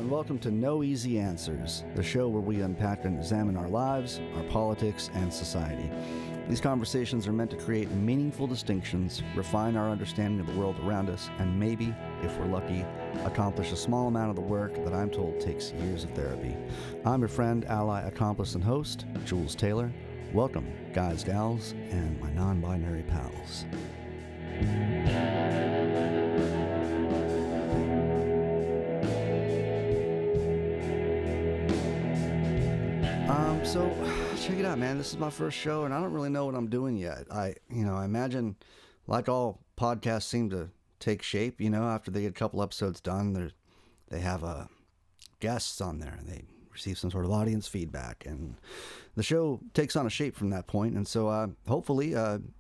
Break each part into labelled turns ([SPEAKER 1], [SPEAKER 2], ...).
[SPEAKER 1] Welcome to No Easy Answers, the show where we unpack and examine our lives, our politics, and society. These conversations are meant to create meaningful distinctions, refine our understanding of the world around us, and maybe, if we're lucky, accomplish a small amount of the work that I'm told takes years of therapy. I'm your friend, ally, accomplice, and host, Jules Taylor. Welcome, guys, gals, and my non-binary pals. So, check it out, man. This is my first show, and I don't really know what I'm doing yet. I imagine, like all podcasts seem to take shape, after they get a couple episodes done, they have guests on there, and they receive some sort of audience feedback, and the show takes on a shape from that point, and so hopefully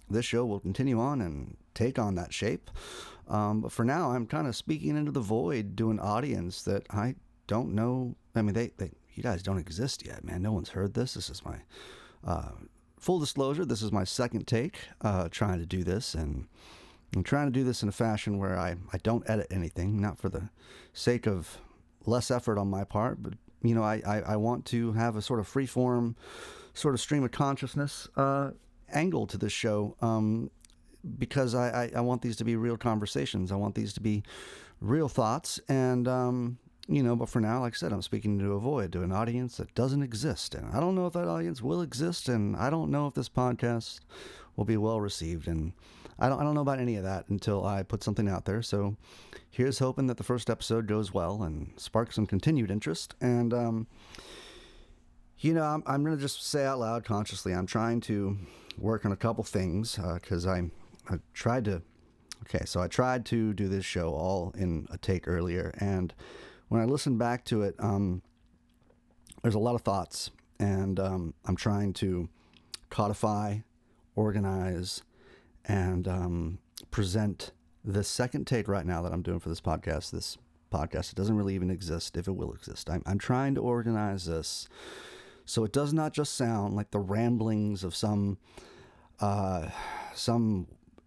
[SPEAKER 1] this show will continue on and take on that shape. But for now, I'm kind of speaking into the void to an audience that I don't know. I mean, you guys don't exist yet, man. No one's heard this. This is my, full disclosure, this is my second take trying to do this. And I'm trying to do this in a fashion where I don't edit anything, not for the sake of less effort on my part, but, I want to have a sort of free-form, sort of stream of consciousness angle to this show because I want these to be real conversations. I want these to be real thoughts. And, but for now, like I said, I'm speaking to a void, to an audience that doesn't exist. And I don't know if that audience will exist, and I don't know if this podcast will be well received. And I don't know about any of that until I put something out there. So here's hoping that the first episode goes well and sparks some continued interest. And, I'm going to just say out loud consciously, I'm trying to work on a couple things because I tried to do this show all in a take earlier, and when I listen back to it, there's a lot of thoughts, and I'm trying to codify, organize, and present this second take right now that I'm doing for this podcast. This podcast, it doesn't really even exist, if it will exist. I'm trying to organize this so it does not just sound like the ramblings of some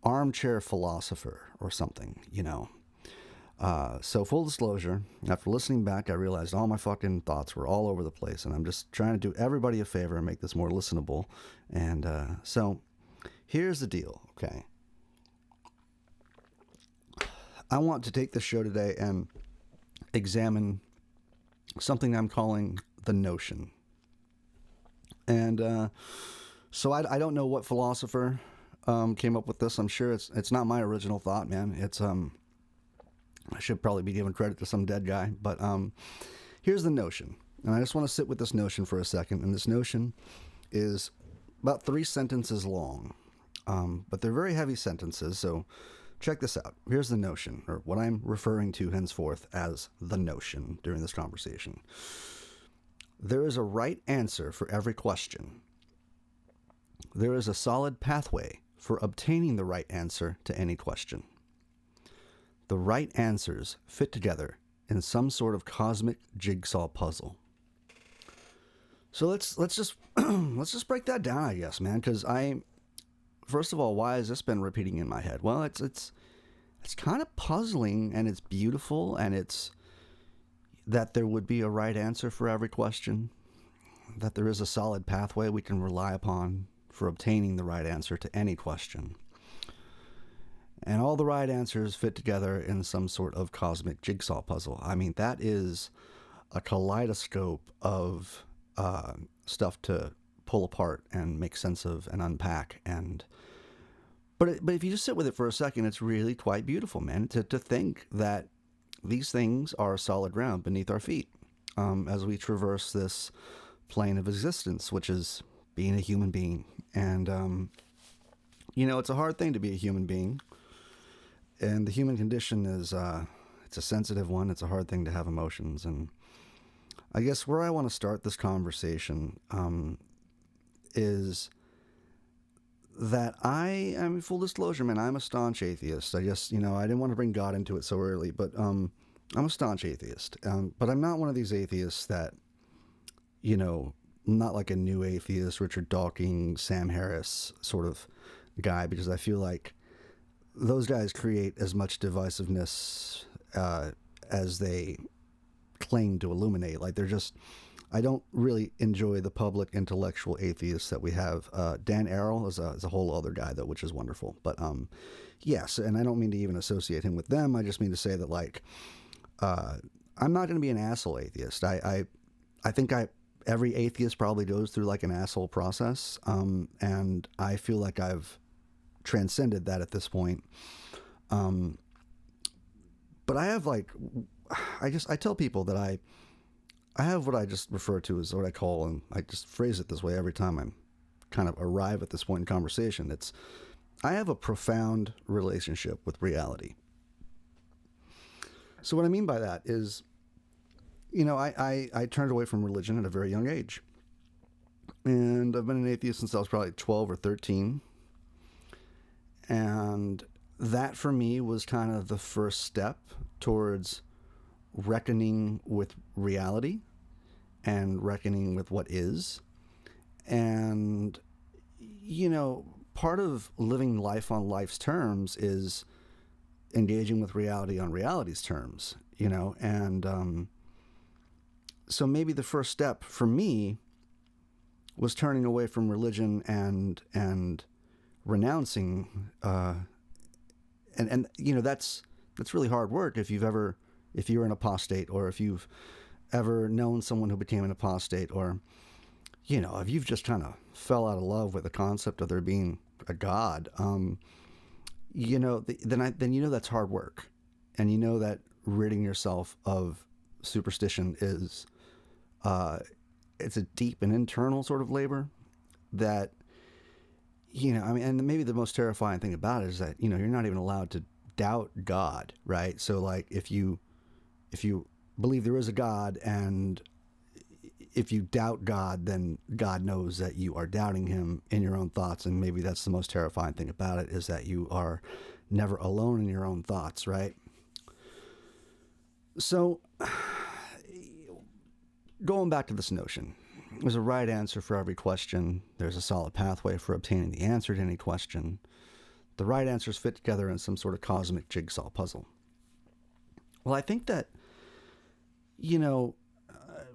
[SPEAKER 1] armchair philosopher or something, So full disclosure, after listening back, I realized all my fucking thoughts were all over the place, and I'm just trying to do everybody a favor and make this more listenable. And so here's the deal, okay? I want to take this show today and examine something I'm calling the notion. And so I don't know what philosopher came up with this. I'm sure it's not my original thought, man. It's I should probably be giving credit to some dead guy, but here's the notion. And I just want to sit with this notion for a second. And this notion is about 3 sentences long, but they're very heavy sentences. So check this out. Here's the notion, or what I'm referring to henceforth as the notion during this conversation. There is a right answer for every question. There is a solid pathway for obtaining the right answer to any question. The right answers fit together in some sort of cosmic jigsaw puzzle. So let's just let's just break that down, I guess, man. Because first of all, why has this been repeating in my head? Well, it's kind of puzzling, and it's beautiful, and it's that there would be a right answer for every question, that there is a solid pathway we can rely upon for obtaining the right answer to any question. And all the right answers fit together in some sort of cosmic jigsaw puzzle. I mean, that is a kaleidoscope of stuff to pull apart and make sense of and unpack. But if you just sit with it for a second, it's really quite beautiful, man, to think that these things are solid ground beneath our feet as we traverse this plane of existence, which is being a human being. And, it's a hard thing to be a human being. And the human condition is, it's a sensitive one. It's a hard thing to have emotions. And I guess where I want to start this conversation is that I mean, full disclosure, man, I'm a staunch atheist. I just, I didn't want to bring God into it so early, but I'm a staunch atheist. But I'm not one of these atheists that, you know, not like a new atheist, Richard Dawkins, Sam Harris sort of guy, because I feel like those guys create as much divisiveness as they claim to illuminate. Like they're just, I don't really enjoy the public intellectual atheists that we have. Dan Arrow is a whole other guy though, which is wonderful. But yes, and I don't mean to even associate him with them. I just mean to say that like I'm not going to be an asshole atheist. I think every atheist probably goes through like an asshole process, and I feel like I've transcended that at this point. But I have like, I tell people that I have what I just refer to as what I call, and I just phrase it this way every time I'm kind of arrive at this point in conversation. It's, I have a profound relationship with reality. So what I mean by that is, I turned away from religion at a very young age. And I've been an atheist since I was probably 12 or 13. And that for me was kind of the first step towards reckoning with reality and reckoning with what is. And, part of living life on life's terms is engaging with reality on reality's terms, and so maybe the first step for me was turning away from religion and renouncing, and that's really hard work if you're an apostate, or if you've ever known someone who became an apostate, or if you've just kind of fell out of love with the concept of there being a God, then that's hard work, and that ridding yourself of superstition is it's a deep and internal sort of labor that and maybe the most terrifying thing about it is that you're not even allowed to doubt God, right? So like if you believe there is a God, and if you doubt God, then God knows that you are doubting him in your own thoughts. And maybe that's the most terrifying thing about it, is that you are never alone in your own thoughts, right? So going back to this notion, there's a right answer for every question. There's a solid pathway for obtaining the answer to any question. The right answers fit together in some sort of cosmic jigsaw puzzle. Well, I think that,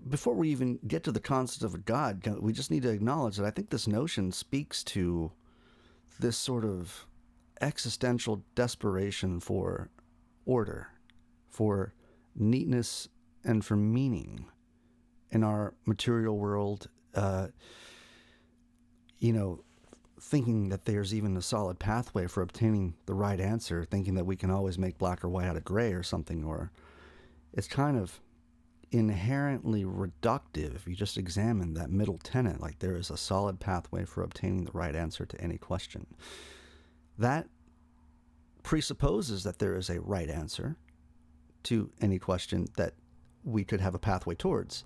[SPEAKER 1] before we even get to the concept of a God, we just need to acknowledge that I think this notion speaks to this sort of existential desperation for order, for neatness, and for meaning in our material world, thinking that there's even a solid pathway for obtaining the right answer, thinking that we can always make black or white out of gray or something, or it's kind of inherently reductive if you just examine that middle tenet, like there is a solid pathway for obtaining the right answer to any question. That presupposes that there is a right answer to any question that we could have a pathway towards.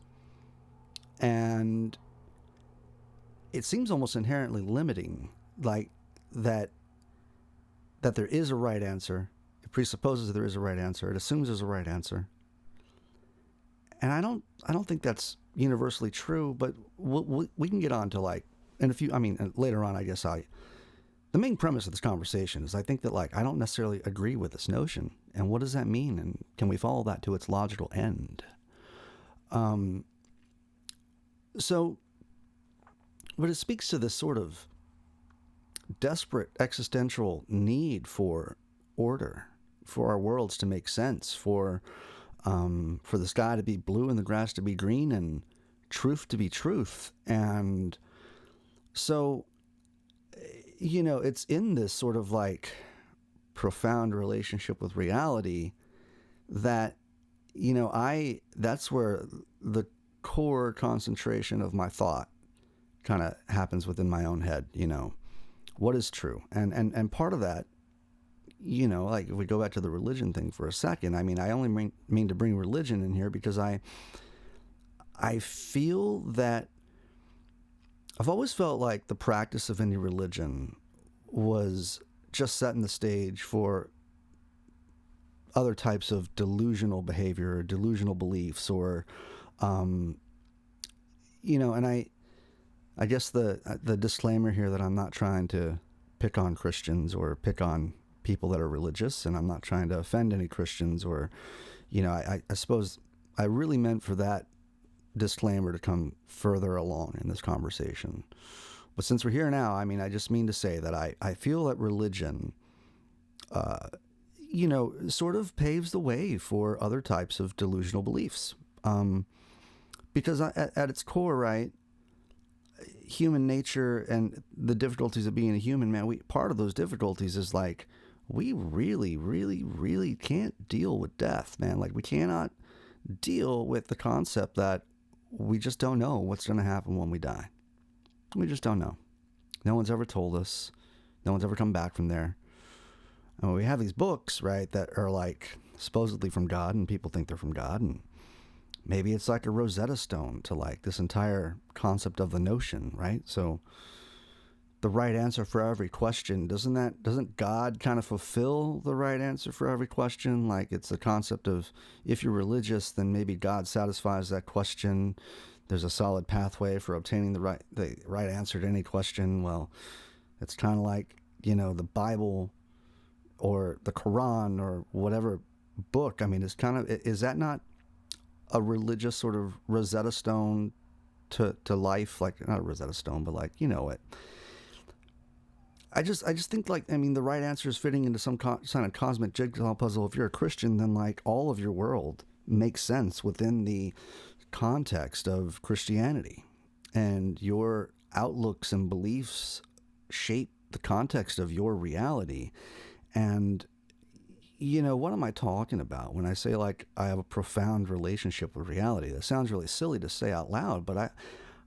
[SPEAKER 1] And it seems almost inherently limiting, like that there is a right answer. It presupposes there is a right answer. It assumes there's a right answer. And I don't think that's universally true, but we can get on to like, and later on, I guess the main premise of this conversation is I think that like, I don't necessarily agree with this notion. And what does that mean? And can we follow that to its logical end? But it speaks to this sort of desperate existential need for order, for our worlds to make sense, for the sky to be blue and the grass to be green and truth to be truth. And so, it's in this sort of like profound relationship with reality that, that's where the core concentration of my thought kind of happens within my own head. What is true? And part of that, like if we go back to the religion thing for a second, I only mean to bring religion in here because I feel that I've always felt like the practice of any religion was just setting the stage for other types of delusional behavior or delusional beliefs or, um, and I guess the disclaimer here that I'm not trying to pick on Christians or pick on people that are religious, and I'm not trying to offend any Christians or, I suppose I really meant for that disclaimer to come further along in this conversation. But since we're here now, I mean, I just mean to say that I feel that religion, sort of paves the way for other types of delusional beliefs. Because at its core, right, human nature and the difficulties of being a human, man, part of those difficulties is like, we really, really, really can't deal with death, man. Like, we cannot deal with the concept that we just don't know what's going to happen when we die. We just don't know. No one's ever told us. No one's ever come back from there. And we have these books, right, that are like supposedly from God, and people think they're from God, and maybe it's like a Rosetta Stone to like this entire concept of the notion, right? So the right answer for every question, doesn't God kind of fulfill the right answer for every question? Like, it's the concept of, if you're religious, then maybe God satisfies that question. There's a solid pathway for obtaining the right answer to any question. Well, it's kind of like, the Bible or the Quran or whatever book. I mean, is that not a religious sort of Rosetta Stone to life? Like, not a Rosetta Stone, but like, it. I just think, like, I mean, the right answer is fitting into some kind of cosmic jigsaw puzzle. If you're a Christian, then like all of your world makes sense within the context of Christianity, and your outlooks and beliefs shape the context of your reality. And what am I talking about when I say like I have a profound relationship with reality? That sounds really silly to say out loud, but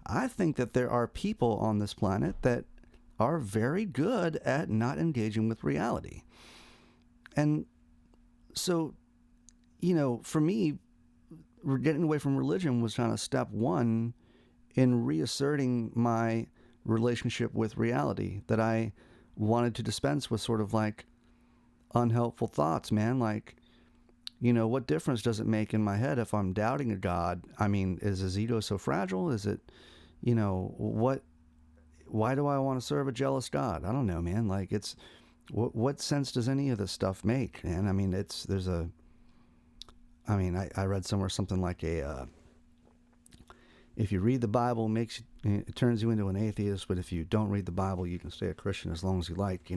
[SPEAKER 1] I think that there are people on this planet that are very good at not engaging with reality. And so, for me, getting away from religion was kind of step one in reasserting my relationship with reality, that I wanted to dispense with sort of like unhelpful thoughts, man. Like, what difference does it make in my head if I'm doubting a God? I mean, is his ego so fragile? Is it, why do I want to serve a jealous God? I don't know, man. Like, it's, what sense does any of this stuff make, man? I mean, I read somewhere something like if you read the Bible, it turns you into an atheist, but if you don't read the Bible, you can stay a Christian as long as you like,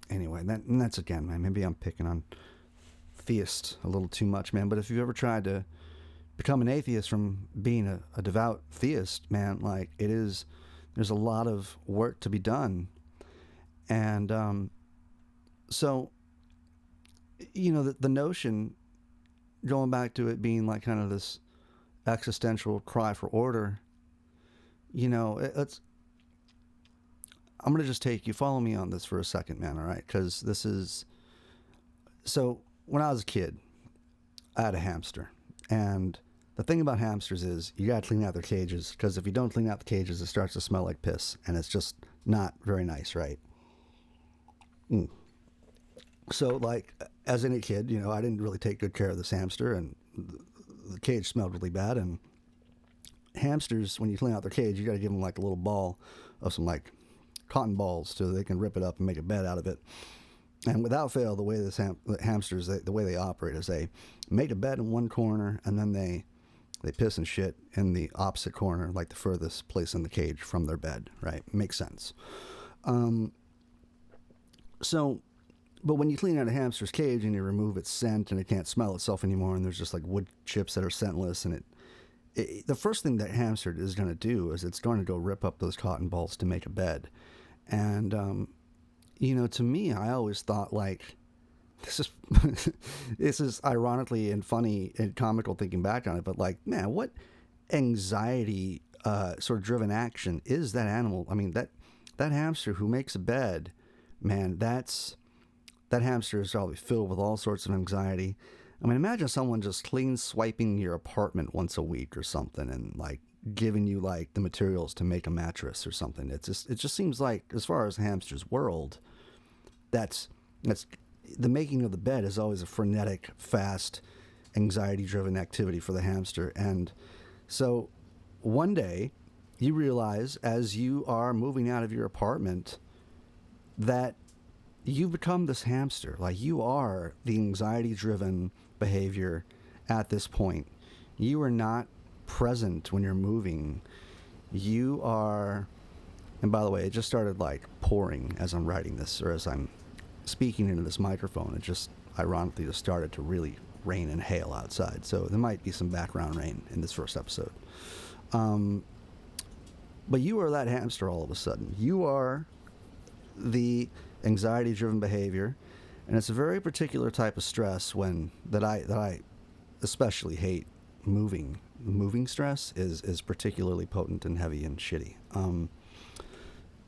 [SPEAKER 1] Anyway, that's again, man, maybe I'm picking on theists a little too much, man, but if you've ever tried to become an atheist from being a devout theist, man, like, there's a lot of work to be done. And so, the notion, going back to it being like kind of this existential cry for order, I'm going to just follow me on this for a second, man, all right? Because so when I was a kid, I had a hamster. And the thing about hamsters is you got to clean out their cages, because if you don't clean out the cages, it starts to smell like piss, and it's just not very nice, right? So, like, as any kid, I didn't really take good care of this hamster, and the cage smelled really bad. And hamsters, when you clean out their cage, you got to give them like a little ball of some like cotton balls so they can rip it up and make a bed out of it. And without fail, the way the hamsters, the way they operate is they make a bed in one corner, and then they piss and shit in the opposite corner, like the furthest place in the cage from their bed, right? Makes sense. But when you clean out a hamster's cage and you remove its scent and it can't smell itself anymore, and there's just like wood chips that are scentless, and the first thing that hamster is going to do is it's going to go rip up those cotton balls to make a bed. And, to me, I always thought like, this is ironically and funny and comical thinking back on it, but like, man, what anxiety, sort of driven action is that animal? I mean, that hamster who makes a bed, man, that hamster is probably filled with all sorts of anxiety. I mean, imagine someone just clean swiping your apartment once a week or something, and like giving you like the materials to make a mattress or something. It just seems like, as far as hamster's world, that's the making of the bed is always a frenetic, fast, anxiety-driven activity for the hamster. And so one day you realize, as you are moving out of your apartment, that you've become this hamster. Like, you are the anxiety-driven behavior at this point. You are not present when you're moving. You are, and by the way, it just started like pouring as I'm writing this, or as I'm speaking into this microphone. It just ironically just started to really rain and hail outside. So there might be some background rain in this first episode. But you are that hamster all of a sudden. You are the anxiety-driven behavior, and it's a very particular type of stress that I especially hate. Moving stress is particularly potent and heavy and shitty.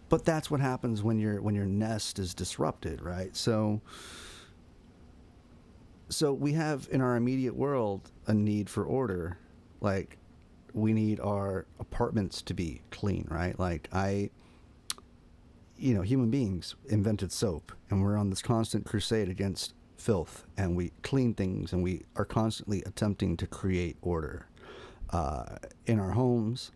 [SPEAKER 1] But that's what happens when your nest is disrupted, right? So we have in our immediate world a need for order. Like, we need our apartments to be clean, right? Like, human beings invented soap, and we're on this constant crusade against filth, and we clean things, and we are constantly attempting to create order in our homes.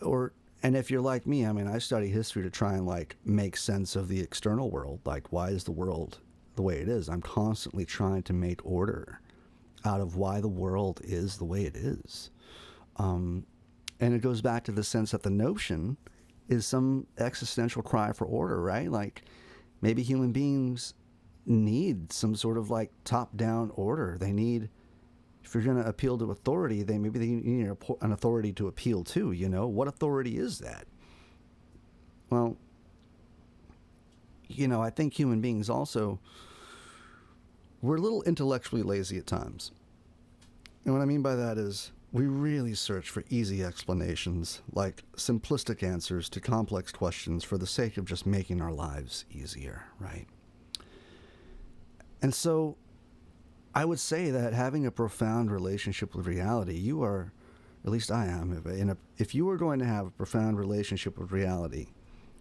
[SPEAKER 1] And if you're like me, I mean, I study history to try and like make sense of the external world. Like, why is the world the way it is? I'm constantly trying to make order out of why the world is the way it is. And it goes back to the sense that the notion is some existential cry for order, right? Like, maybe human beings need some sort of like top-down order. They need, if you're going to appeal to authority, maybe they need an authority to appeal to, What authority is that? Well, I think human beings also, we're a little intellectually lazy at times. And what I mean by that is, we really search for easy explanations, like simplistic answers to complex questions for the sake of just making our lives easier, right? And so I would say that having a profound relationship with reality, you are, at least I am, if you are going to have a profound relationship with reality,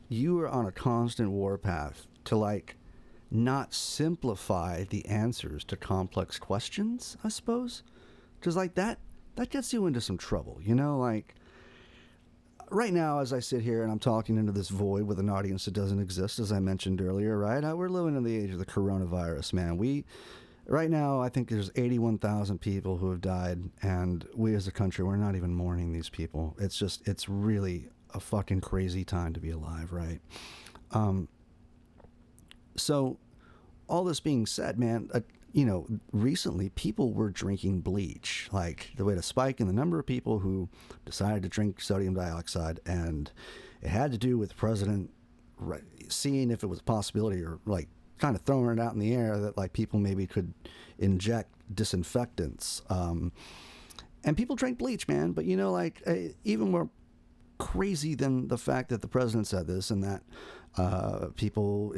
[SPEAKER 1] you are on a constant warpath to like not simplify the answers to complex questions, I suppose. Because like that gets you into some trouble, like right now, as I sit here and I'm talking into this void with an audience that doesn't exist, as I mentioned earlier, right? We're living in the age of the coronavirus, man. Right now, I think there's 81,000 people who have died, and we as a country, we're not even mourning these people. It's really a fucking crazy time to be alive, right? So all this being said, man, recently people were drinking bleach. Like, there was a spike in the number of people who decided to drink sodium dioxide, and it had to do with the president seeing if it was a possibility, or like kind of throwing it out in the air that like people maybe could inject disinfectants. And people drank bleach, man. But even more crazy than the fact that the president said this and that people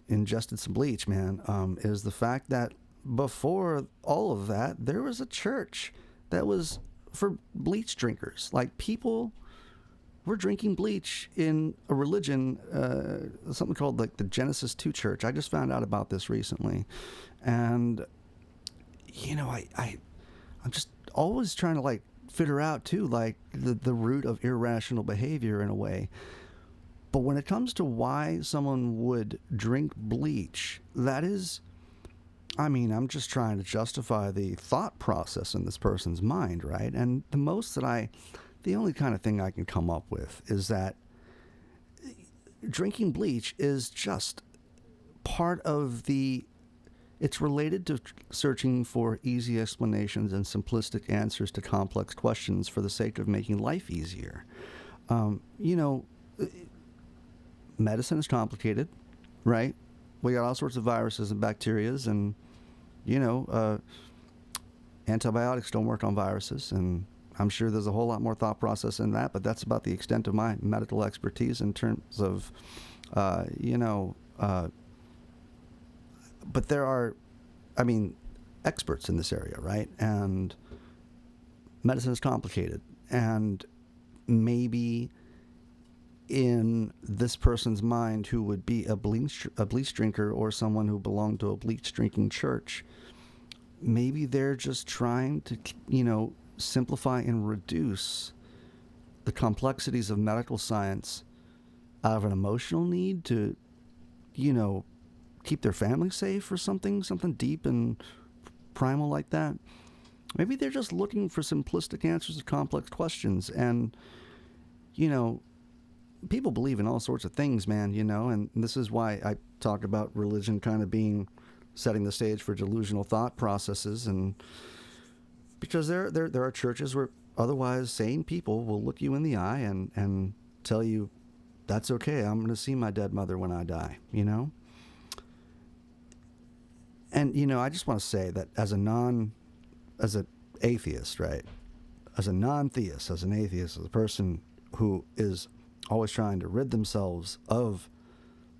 [SPEAKER 1] ingested some bleach, man, is the fact that before all of that, there was a church that was for bleach drinkers. Like, people were drinking bleach in a religion, something called like the Genesis 2 Church. I just found out about this recently. And, I'm just always trying to like figure out too, like the root of irrational behavior in a way. But when it comes to why someone would drink bleach, that is, I'm just trying to justify the thought process in this person's mind, right? And the only kind of thing I can come up with is that drinking bleach is just part of it's related to searching for easy explanations and simplistic answers to complex questions for the sake of making life easier. Medicine is complicated, right? We got all sorts of viruses and bacterias, and antibiotics don't work on viruses, and I'm sure there's a whole lot more thought process in that, but that's about the extent of my medical expertise in terms of but there are experts in this area, right? And medicine is complicated, And maybe in this person's mind, who would be a bleach drinker or someone who belonged to a bleach drinking church, maybe they're just trying to, simplify and reduce the complexities of medical science out of an emotional need to, keep their family safe, or something deep and primal like that. Maybe they're just looking for simplistic answers to complex questions. And, people believe in all sorts of things, man, and this is why I talk about religion kind of setting the stage for delusional thought processes. And because there are churches where otherwise sane people will look you in the eye and tell you, that's okay, I'm going to see my dead mother when I die, And, I just want to say that as an atheist, right? As a non-theist, as an atheist, as a person who is always trying to rid themselves of,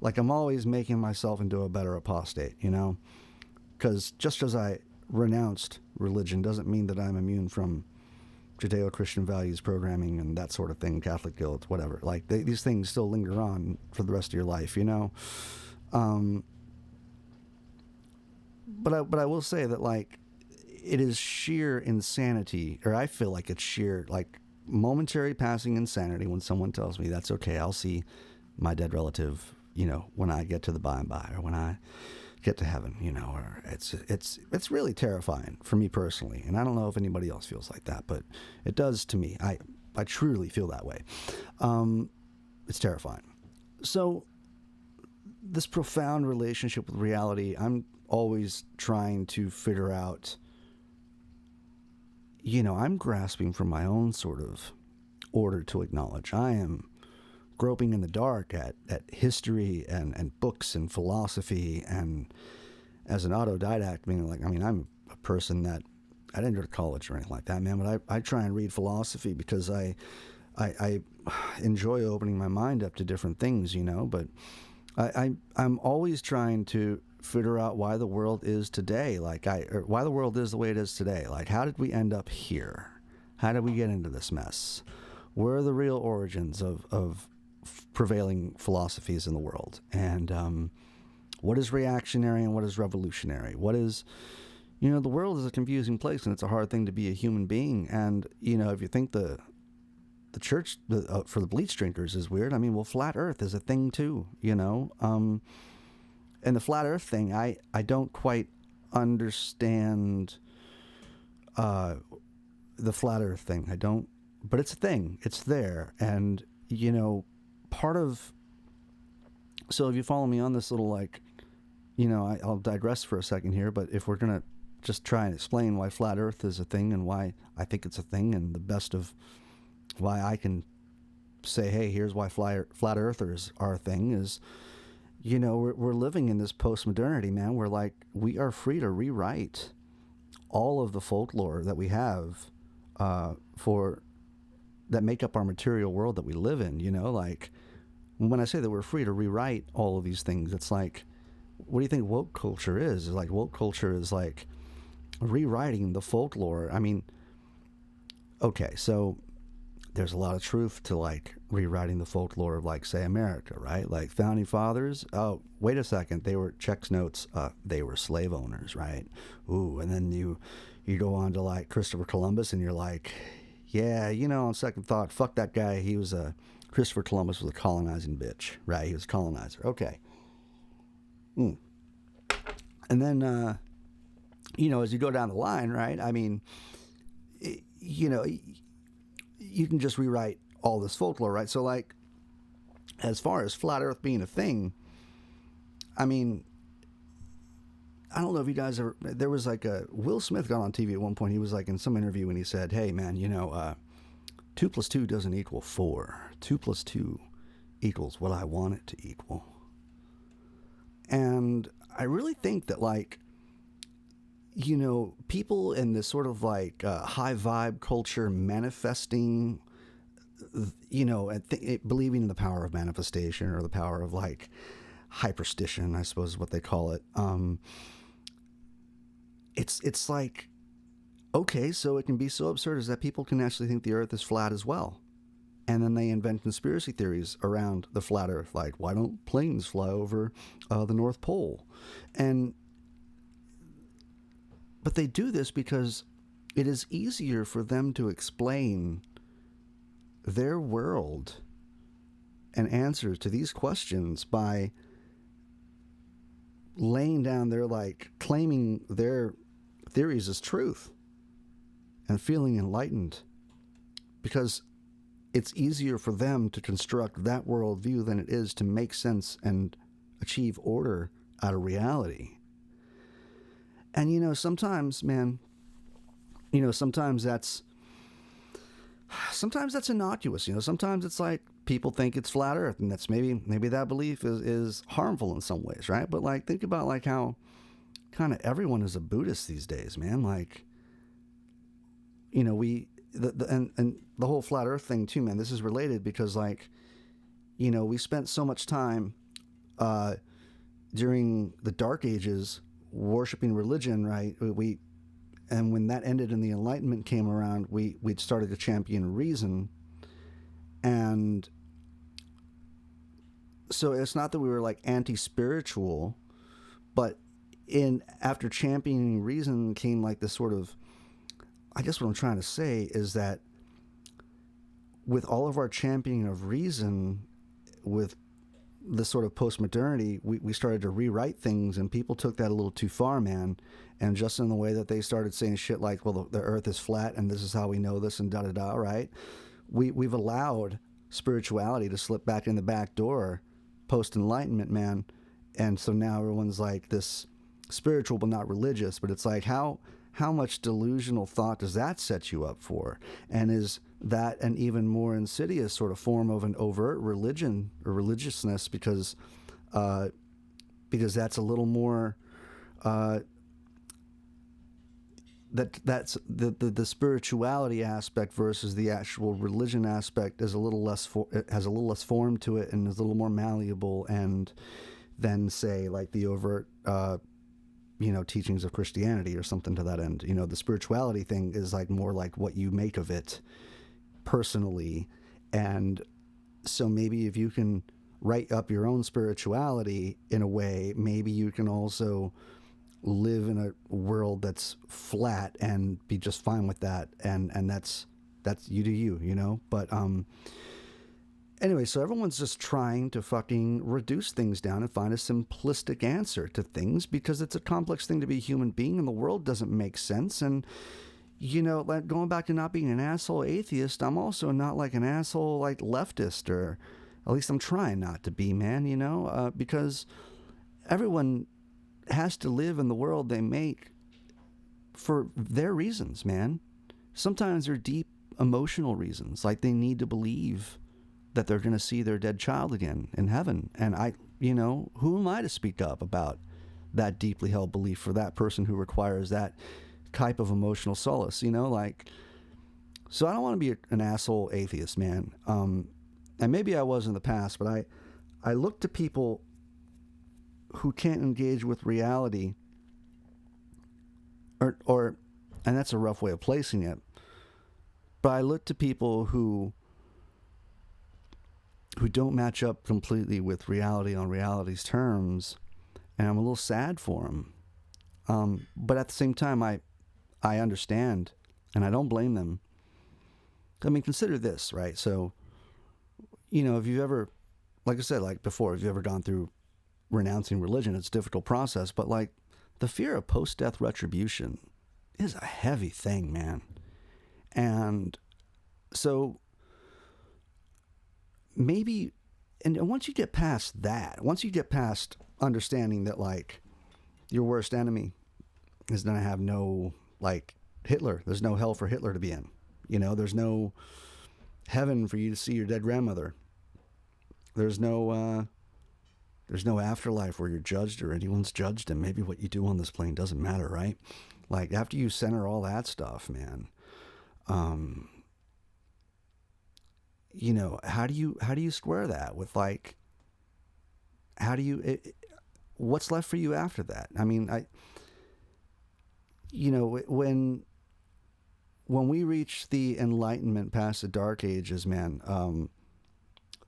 [SPEAKER 1] I'm always making myself into a better apostate, Because just as I renounced religion doesn't mean that I'm immune from Judeo-Christian values programming and that sort of thing, Catholic guilt, whatever. These things still linger on for the rest of your life, But I will say that, it is sheer insanity, or I feel like it's sheer, momentary passing insanity when someone tells me, that's okay, I'll see my dead relative, when I get to the by and by, or when I get to heaven, or it's really terrifying for me personally. And I don't know if anybody else feels like that, but it does to me. I truly feel that way. It's terrifying. So this profound relationship with reality, I'm always trying to figure out, I'm grasping for my own sort of order to acknowledge. I am groping in the dark at history and books and philosophy, and as an autodidact, I'm a person that I didn't go to college or anything like that, man, but I try and read philosophy because I enjoy opening my mind up to different things, but I'm always trying to figure out why the world is today, or why the world is the way it is today. How did we end up here? How did we get into this mess? Where are the real origins of prevailing philosophies in the world? And what is reactionary and what is revolutionary? What is, the world is a confusing place, and it's a hard thing to be a human being. And, if you think the church for the bleach drinkers is weird, flat earth is a thing too, and the flat earth thing, I don't quite understand the flat earth thing. I don't, but it's a thing. It's there. And, so if you follow me on this little, I'll digress for a second here, but if we're going to just try and explain why flat earth is a thing and why I think it's a thing, and the best of why I can say, hey, here's why flat earthers are a thing, is, we're living in this post-modernity, man. We're we are free to rewrite all of the folklore that we have that make up our material world that we live in, when I say that we're free to rewrite all of these things, it's what do you think woke culture is? Woke culture is rewriting the folklore. Okay, so there's a lot of truth to rewriting the folklore of say America, right? Founding fathers. Oh, wait a second. They were checks notes. They were slave owners, right? Ooh, and then you go on to Christopher Columbus, and you're yeah, on second thought, fuck that guy. He was Christopher Columbus was a colonizing bitch, right? He was a colonizer. Okay. And then as you go down the line, right? You can just rewrite all this folklore, right? So, as far as flat Earth being a thing, I don't know if you guys ever. There was Will Smith got on TV at one point. He was in some interview, and he said, "Hey, man, 2 + 2 doesn't equal 4. 2 + 2 equals what I want it to equal." And I really think that people in this sort of high vibe culture manifesting, believing in the power of manifestation, or the power of hyperstition, I suppose is what they call it. It's Okay, so it can be so absurd as that people can actually think the earth is flat as well. And then they invent conspiracy theories around the flat earth, like why don't planes fly over the North Pole? And but they do this because it is easier for them to explain their world and answers to these questions by laying down their, like, claiming their theories as truth and feeling enlightened, because it's easier for them to construct that worldview than it is to make sense and achieve order out of reality. And sometimes, man, sometimes that's innocuous. Sometimes it's like people think it's flat earth, and that's maybe that belief is harmful in some ways, right? But like, think about like how kind of everyone is a Buddhist these days, man. Like, and the whole flat earth thing too, man. This is related because, like, we spent so much time during the Dark Ages worshiping religion, right? And when that ended and the Enlightenment came around, we'd started to champion reason. And so it's not that we were like anti-spiritual, but after championing reason came like this sort of, I guess what I'm trying to say is that with all of our championing of reason, with this sort of post-modernity, we started to rewrite things, and people took that a little too far, man. And just in the way that they started saying shit like, well, the earth is flat and this is how we know this and da-da-da, right? We've allowed spirituality to slip back in the back door post-enlightenment, man. And so now everyone's like this spiritual but not religious. But it's like, how much delusional thought does that set you up for? And is that an even more insidious sort of form of an overt religion or religiousness, because that's a little more that's the spirituality aspect versus the actual religion aspect is a little less it has a little less form to it and is a little more malleable, and than say like the overt teachings of Christianity or something to that end. The spirituality thing is like more like what you make of it personally. And so maybe if you can write up your own spirituality in a way, maybe you can also live in a world that's flat and be just fine with that. And that's you do you, but anyway, so everyone's just trying to fucking reduce things down and find a simplistic answer to things, because it's a complex thing to be a human being and the world doesn't make sense. And like going back to not being an asshole atheist, I'm also not like an asshole like leftist, or at least I'm trying not to be, man, because everyone has to live in the world they make for their reasons, man. Sometimes they're deep emotional reasons, like they need to believe that they're going to see their dead child again in heaven. And who am I to speak up about that deeply held belief for that person who requires that type of emotional solace, like, so I don't want to be an asshole atheist, man. And maybe I was in the past, but I look to people who can't engage with reality, or, and that's a rough way of placing it, but I look to people who don't match up completely with reality on reality's terms, and I'm a little sad for them. But at the same time, I understand, and I don't blame them. I mean, consider this, right? So, if you've ever, like I said, like before, if you've ever gone through renouncing religion, it's a difficult process, but like the fear of post-death retribution is a heavy thing, man. And so maybe, and once you get past that, once you get past understanding that like your worst enemy is going to have no, like Hitler, there's no hell for Hitler to be in, there's no heaven for you to see your dead grandmother, there's no afterlife where you're judged or anyone's judged, and maybe what you do on this plane doesn't matter, right? Like after you center all that stuff, man, how do you square that with like, what's left for you after that? I mean, when when we reach the enlightenment past the dark ages, man,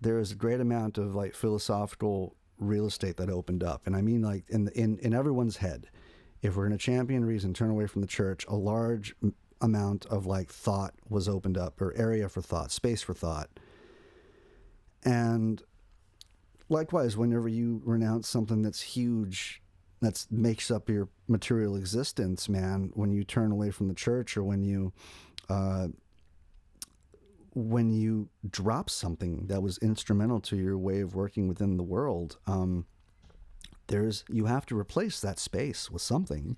[SPEAKER 1] there is a great amount of like philosophical real estate that opened up. And I mean, like in everyone's head, if we're going to champion reason, turn away from the church, a large amount of like thought was opened up, or area for thought, space for thought. And likewise, whenever you renounce something that's huge, that makes up your material existence, man, when you turn away from the church, or when you drop something that was instrumental to your way of working within the world, you have to replace that space with something.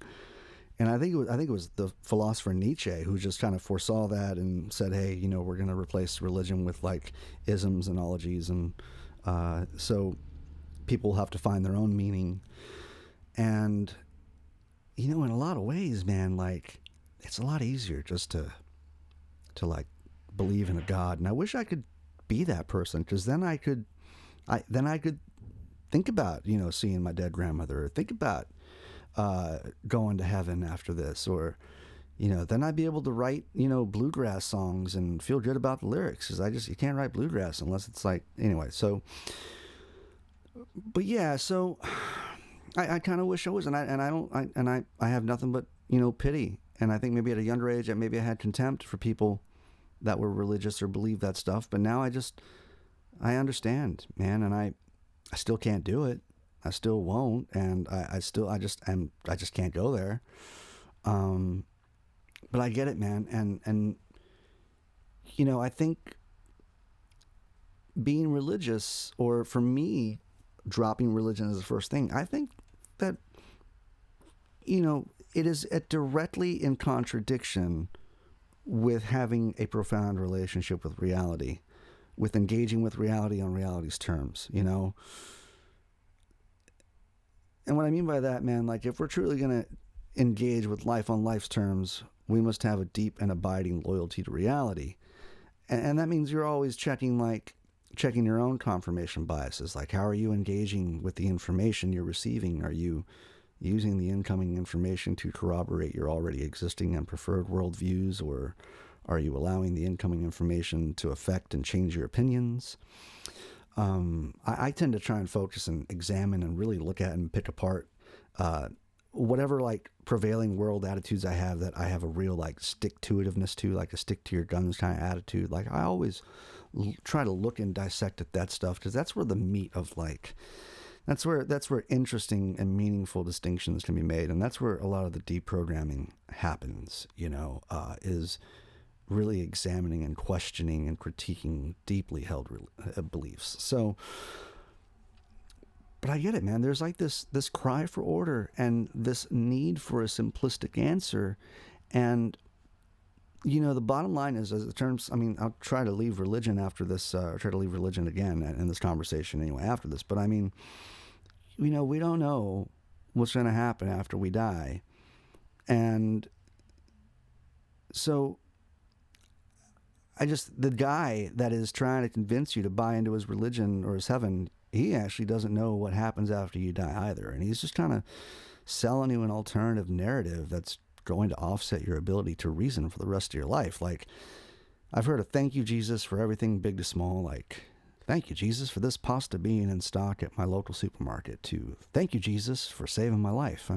[SPEAKER 1] And I think it was the philosopher Nietzsche who just kind of foresaw that and said, hey, we're going to replace religion with like isms and ologies, and so people have to find their own meaning. And in a lot of ways, man, like it's a lot easier just to like believe in a God. And I wish I could be that person, because then I could think about seeing my dead grandmother, or think about going to heaven after this, or then I'd be able to write bluegrass songs and feel good about the lyrics, because you can't write bluegrass unless it's like, anyway. So, but yeah, so I kind of wish I was, and I have nothing but pity. And I think maybe at a younger age, maybe I had contempt for people that were religious or believed that stuff. But now I understand, man, and I still can't do it. I still won't, and I just can't go there. But I get it, man, and I think being religious, or for me, dropping religion as the first thing, I think that it is directly in contradiction with having a profound relationship with reality, with engaging with reality on reality's terms, And what I mean by that, man, like if we're truly going to engage with life on life's terms, we must have a deep and abiding loyalty to reality. And that means you're always checking your own confirmation biases. Like, how are you engaging with the information you're receiving? Are you using the incoming information to corroborate your already existing and preferred worldviews, or are you allowing the incoming information to affect and change your opinions? I tend to try and focus and examine and really look at and pick apart whatever like prevailing world attitudes I have, that I have a real like stick-to-itiveness to, like a stick-to-your-guns kind of attitude. Like I always try to look and dissect at that stuff, because that's where the meat of like, that's where interesting and meaningful distinctions can be made, and that's where a lot of the deprogramming happens. Is really examining and questioning and critiquing deeply held beliefs. So, but I get it, man. There's like this cry for order and this need for a simplistic answer. And, the bottom line is, as the terms, I'll try to leave religion after this, or try to leave religion again in this conversation anyway after this. But we don't know what's going to happen after we die. And so the guy that is trying to convince you to buy into his religion or his heaven, he actually doesn't know what happens after you die either. And he's just kind of selling you an alternative narrative that's going to offset your ability to reason for the rest of your life. Like, I've heard of thank you, Jesus, for everything big to small. Like, thank you, Jesus, for this pasta being in stock at my local supermarket, to thank you, Jesus, for saving my life.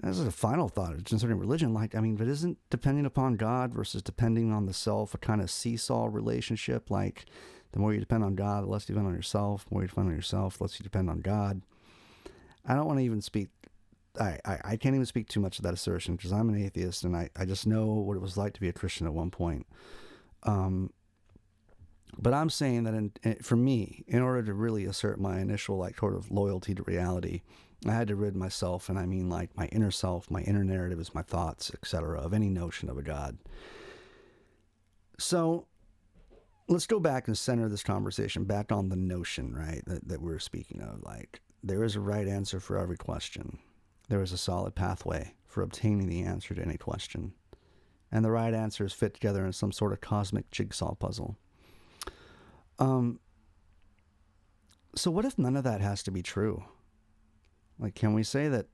[SPEAKER 1] This is a final thought concerning religion. Like, but isn't depending upon God versus depending on the self a kind of seesaw relationship? Like, the more you depend on God, the less you depend on yourself. The more you depend on yourself, the less you depend on God. I don't want to even speak, I can't even speak too much of that assertion, because I'm an atheist, and I just know what it was like to be a Christian at one point. But I'm saying that for me, in order to really assert my initial like sort of loyalty to reality, I had to rid myself, and I mean like my inner self, my inner narratives, my thoughts, etc., of any notion of a God. So let's go back and center this conversation back on the notion, right, that we're speaking of. Like, there is a right answer for every question. There is a solid pathway for obtaining the answer to any question. And the right answers fit together in some sort of cosmic jigsaw puzzle. So what if none of that has to be true? Like, can we say that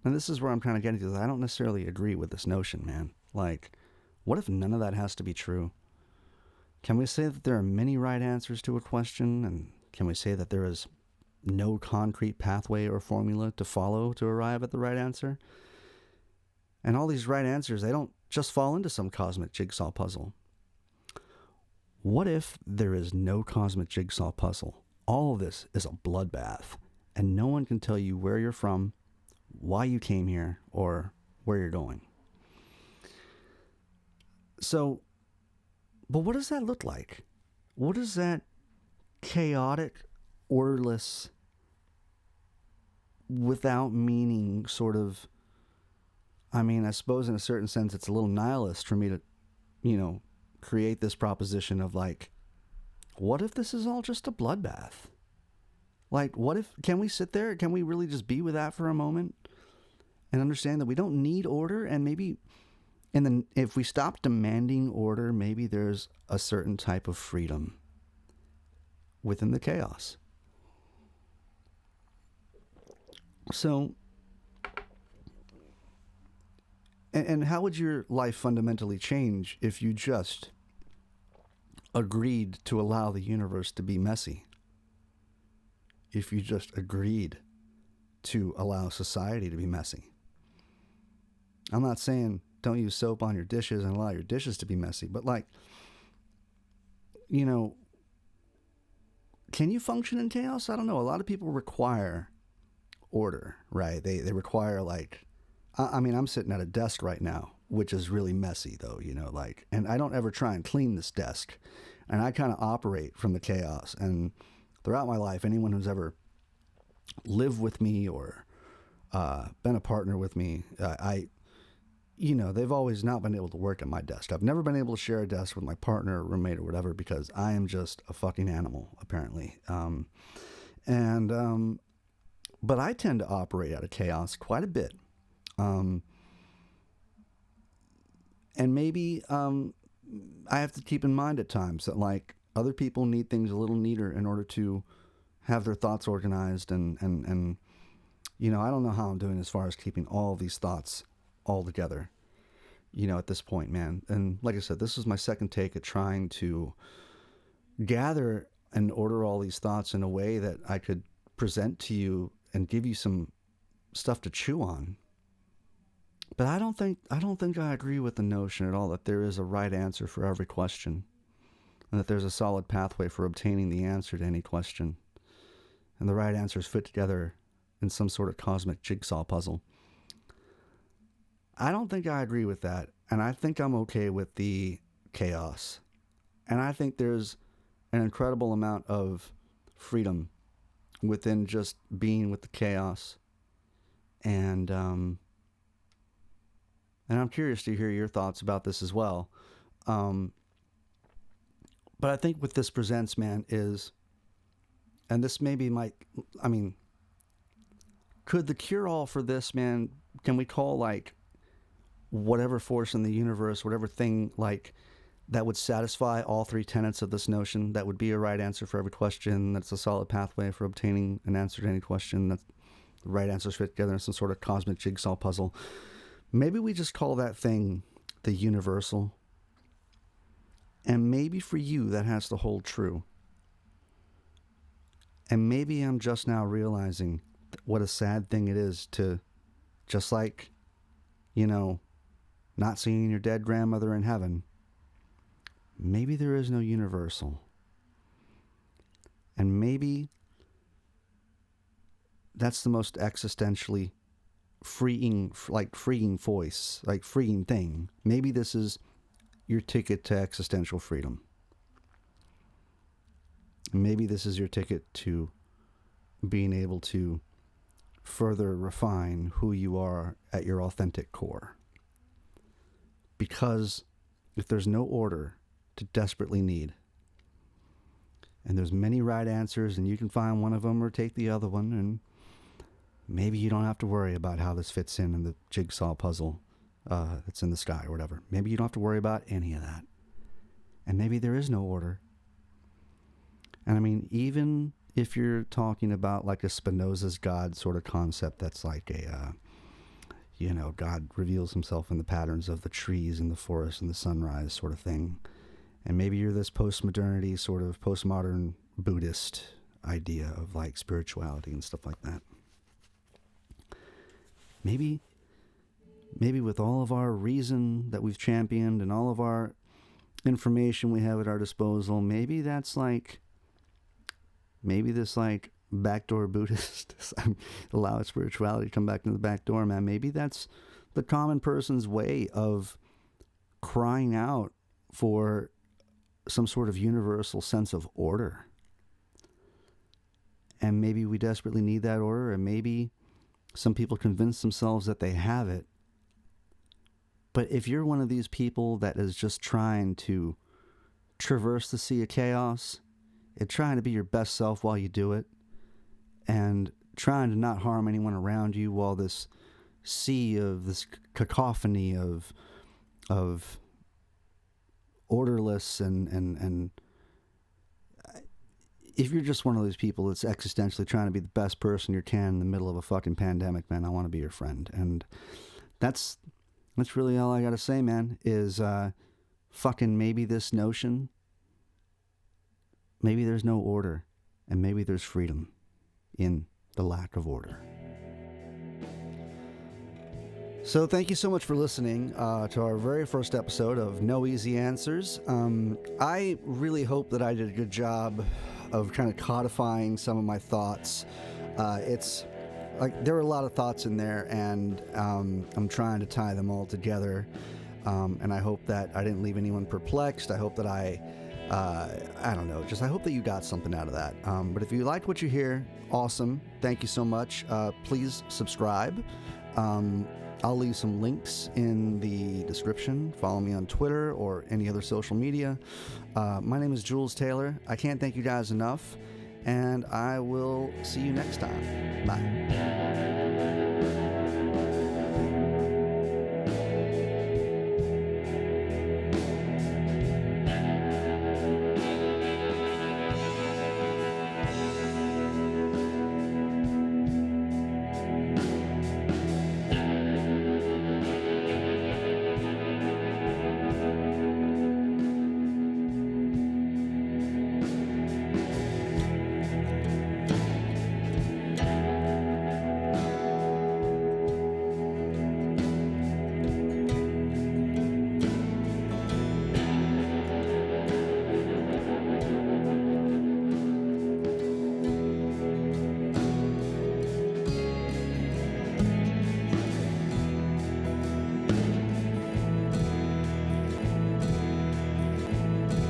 [SPEAKER 1] And this is where I'm kind of getting to. I don't necessarily agree with this notion, man. Like, what if none of that has to be true? Can we say that there are many right answers to a question? And can we say that there is no concrete pathway or formula to follow to arrive at the right answer? And all these right answers, they don't just fall into some cosmic jigsaw puzzle. What if there is no cosmic jigsaw puzzle? All of this is a bloodbath, and no one can tell you where you're from, why you came here, or where you're going. So, but what does that look like? What does that chaotic, orderless, without meaning sort of, I mean, I suppose in a certain sense it's a little nihilist for me to, create this proposition of like, what if this is all just a bloodbath? Like, what if, can we sit there? Can we really just be with that for a moment and understand that we don't need order? And maybe, and then if we stop demanding order, maybe there's a certain type of freedom within the chaos. So, and how would your life fundamentally change if you just agreed to allow the universe to be messy? If you just agreed to allow society to be messy? I'm not saying don't use soap on your dishes and allow your dishes to be messy, but like, can you function in chaos? I don't know. A lot of people require order, right? They require like, I mean, I'm sitting at a desk right now, which is really messy though, and I don't ever try and clean this desk, and I kind of operate from the chaos. And throughout my life, anyone who's ever lived with me or been a partner with me, they've always not been able to work at my desk. I've never been able to share a desk with my partner or roommate or whatever because I am just a fucking animal, apparently. But I tend to operate out of chaos quite a bit. And maybe I have to keep in mind at times that like other people need things a little neater in order to have their thoughts organized and I don't know how I'm doing as far as keeping all these thoughts all together, at this point, man. And like I said, this is my second take at trying to gather and order all these thoughts in a way that I could present to you and give you some stuff to chew on. But I don't think I agree with the notion at all that there is a right answer for every question, and that there's a solid pathway for obtaining the answer to any question, and the right answers fit together in some sort of cosmic jigsaw puzzle. I don't think I agree with that, and I think I'm okay with the chaos. And I think there's an incredible amount of freedom within just being with the chaos. And I'm curious to hear your thoughts about this as well. But I think what this presents, man, is, and this maybe could the cure-all for this, man, can we call like whatever force in the universe, whatever thing like that would satisfy all three tenets of this notion, that would be a right answer for every question, that's a solid pathway for obtaining an answer to any question, that the right answers fit together in some sort of cosmic jigsaw puzzle. Maybe we just call that thing the universal. And maybe for you that has to hold true. And maybe I'm just now realizing what a sad thing it is to, just like, not seeing your dead grandmother in heaven, maybe there is no universal. And maybe that's the most existentially freeing voice, like freeing thing. Maybe this is your ticket to existential freedom. Maybe this is your ticket to being able to further refine who you are at your authentic core. Because if there's no order to desperately need, and there's many right answers, and you can find one of them or take the other one, and maybe you don't have to worry about how this fits in the jigsaw puzzle that's in the sky or whatever. Maybe you don't have to worry about any of that. And maybe there is no order. And I mean, even if you're talking about like a Spinoza's God sort of concept, that's like a God reveals himself in the patterns of the trees and the forest and the sunrise sort of thing. And maybe you're this postmodernity, sort of postmodern Buddhist idea of like spirituality and stuff like that. Maybe with all of our reason that we've championed and all of our information we have at our disposal, maybe this backdoor Buddhist, allow spirituality to come back into the back door, man. Maybe that's the common person's way of crying out for some sort of universal sense of order. And maybe we desperately need that order, and maybe some people convince themselves that they have it. But if you're one of these people that is just trying to traverse the sea of chaos and trying to be your best self while you do it, and trying to not harm anyone around you while this sea of this cacophony of orderless and if you're just one of those people that's existentially trying to be the best person you can in the middle of a fucking pandemic, man, I want to be your friend. And that's really all I gotta say, man, is fucking maybe this notion, maybe there's no order, and maybe there's freedom in the lack of order. So thank you so much for listening to our very first episode of No Easy Answers. I really hope that I did a good job of kind of codifying some of my thoughts. It's like there were a lot of thoughts in there, and I'm trying to tie them all together. And I hope that I didn't leave anyone perplexed. I hope that I don't know, I hope that you got something out of that. But if you liked what you hear, awesome. Thank you so much. Please subscribe. I'll leave some links in the description. Follow me on Twitter or any other social media. My name is Jules Taylor. I can't thank you guys enough, and I will see you next time. Bye.